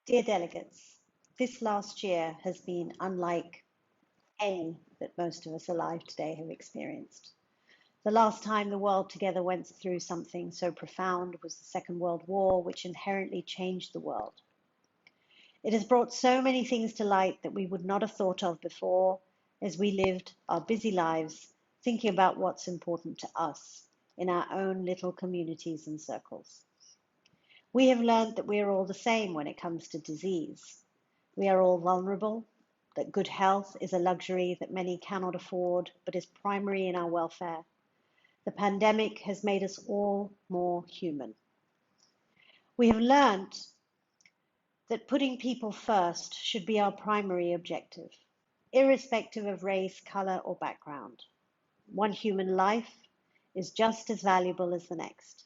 Dear delegates, this last year has been unlike any that most of us alive today have experienced. The last time the world together went through something so profound was the Second World War, which inherently changed the world. It has brought so many things to light that we would not have thought of before as we lived our busy lives thinking about what's important to us in our own little communities and circles. We have learned that we are all the same when it comes to disease. We are all vulnerable, that good health is a luxury that many cannot afford but is primary in our welfare. The pandemic has made us all more human. We have learned that putting people first should be our primary objective, irrespective of race, color, or background. One human life is just as valuable as the next.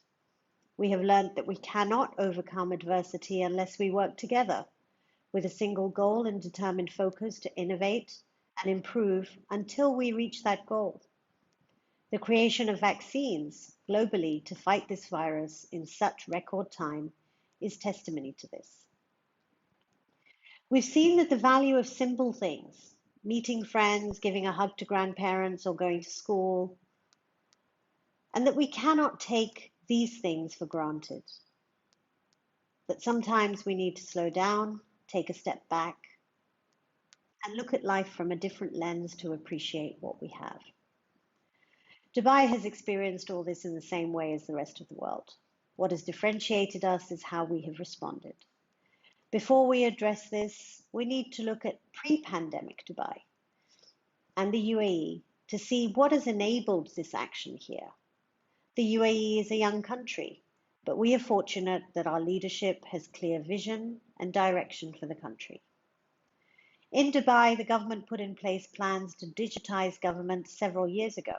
We have learned that we cannot overcome adversity unless we work together with a single goal and determined focus to innovate and improve until we reach that goal. The creation of vaccines globally to fight this virus in such record time is testimony to this. We've seen that the value of simple things, meeting friends, giving a hug to grandparents, or going to school, and that we cannot take these things for granted. That sometimes we need to slow down, take a step back, and look at life from a different lens to appreciate what we have. Dubai has experienced all this in the same way as the rest of the world. What has differentiated us is how we have responded. Before we address this, we need to look at pre-pandemic Dubai and the UAE to see what has enabled this action here. The UAE is a young country, but we are fortunate that our leadership has clear vision and direction for the country. In Dubai, the government put in place plans to digitize government several years ago.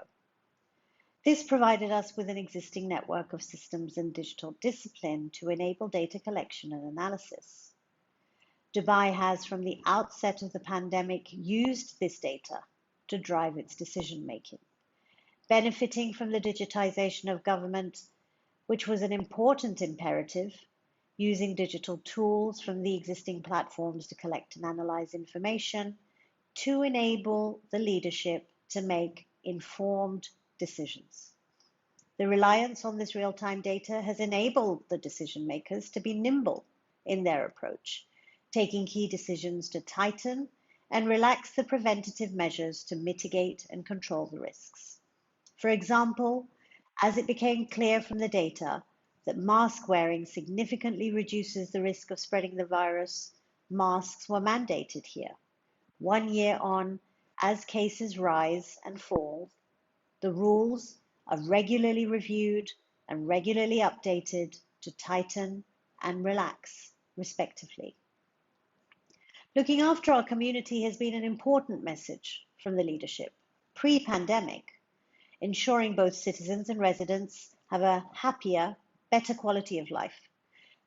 This provided us with an existing network of systems and digital discipline to enable data collection and analysis. Dubai has, from the outset of the pandemic, used this data to drive its decision making, benefiting from the digitization of government, which was an important imperative, using digital tools from the existing platforms to collect and analyze information to enable the leadership to make informed decisions. The reliance on this real-time data has enabled the decision makers to be nimble in their approach, taking key decisions to tighten and relax the preventative measures to mitigate and control the risks. For example, as it became clear from the data that mask wearing significantly reduces the risk of spreading the virus, masks were mandated here. 1 year on, as cases rise and fall, the rules are regularly reviewed and regularly updated to tighten and relax, respectively. Looking after our community has been an important message from the leadership. Pre-pandemic, ensuring both citizens and residents have a happier, better quality of life.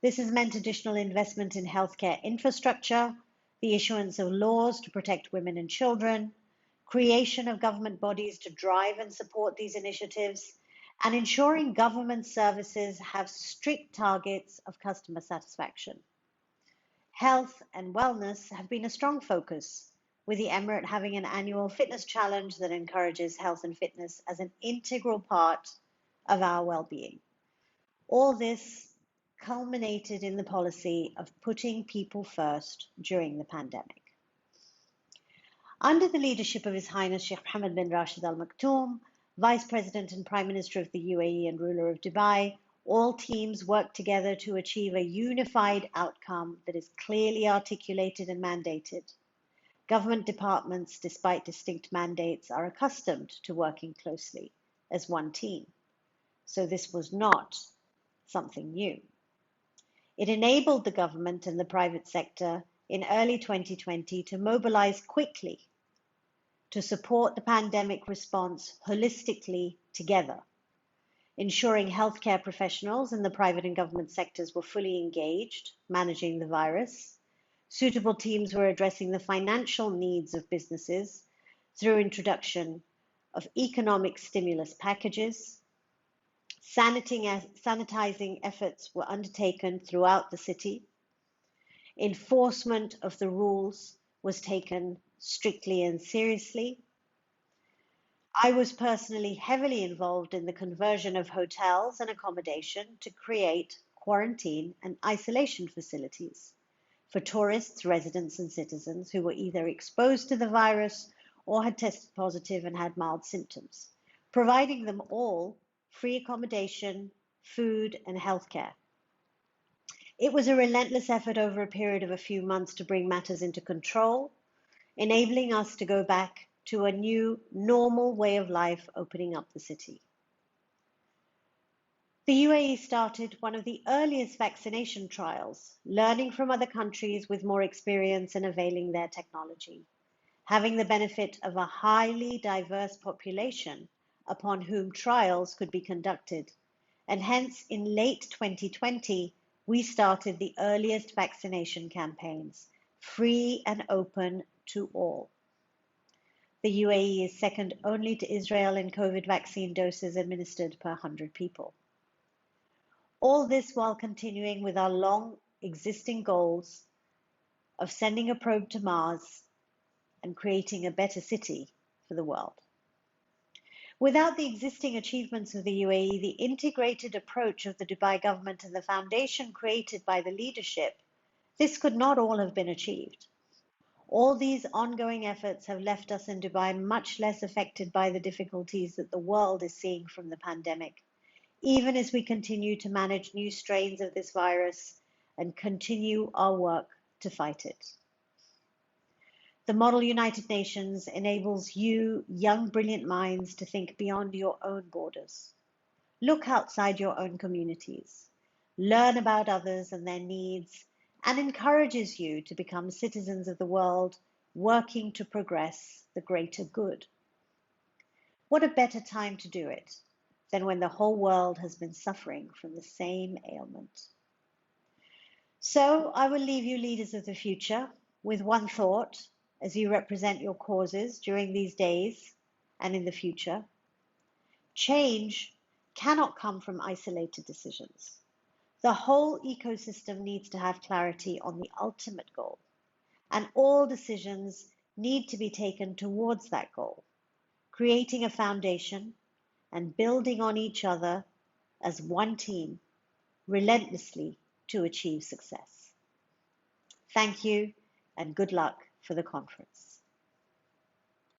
This has meant additional investment in healthcare infrastructure, the issuance of laws to protect women and children, creation of government bodies to drive and support these initiatives, and ensuring government services have strict targets of customer satisfaction. Health and wellness have been a strong focus, with the Emirate having an annual fitness challenge that encourages health and fitness as an integral part of our well-being. All this culminated in the policy of putting people first during the pandemic. Under the leadership of His Highness Sheikh Mohammed bin Rashid Al Maktoum, Vice President and Prime Minister of the UAE and ruler of Dubai, all teams work together to achieve a unified outcome that is clearly articulated and mandated. Government departments, despite distinct mandates, are accustomed to working closely as one team. So this was not something new. It enabled the government and the private sector in early 2020 to mobilize quickly to support the pandemic response holistically together, ensuring healthcare professionals in the private and government sectors were fully engaged, managing the virus. Suitable teams were addressing the financial needs of businesses through introduction of economic stimulus packages. Sanitizing efforts were undertaken throughout the city. Enforcement of the rules was taken strictly and seriously. I was personally heavily involved in the conversion of hotels and accommodation to create quarantine and isolation facilities for tourists, residents, and citizens who were either exposed to the virus or had tested positive and had mild symptoms, providing them all free accommodation, food, and healthcare. It was a relentless effort over a period of a few months to bring matters into control, enabling us to go back to a new normal way of life, opening up the city. The UAE started one of the earliest vaccination trials, learning from other countries with more experience and availing their technology, having the benefit of a highly diverse population upon whom trials could be conducted. And hence, in late 2020, we started the earliest vaccination campaigns, free and open to all. The UAE is second only to Israel in COVID vaccine doses administered per 100 people. All this while continuing with our long existing goals of sending a probe to Mars and creating a better city for the world. Without the existing achievements of the UAE, the integrated approach of the Dubai government and the foundation created by the leadership, this could not all have been achieved. All these ongoing efforts have left us in Dubai much less affected by the difficulties that the world is seeing from the pandemic, even as we continue to manage new strains of this virus and continue our work to fight it. The Model United Nations enables you, young, brilliant minds, to think beyond your own borders. Look outside your own communities, learn about others and their needs, and encourages you to become citizens of the world, working to progress the greater good. What a better time to do it than when the whole world has been suffering from the same ailment. So I will leave you, leaders of the future, with one thought as you represent your causes during these days and in the future. Change cannot come from isolated decisions. The whole ecosystem needs to have clarity on the ultimate goal, and all decisions need to be taken towards that goal, creating a foundation and building on each other as one team, relentlessly to achieve success. Thank you, and good luck for the conference.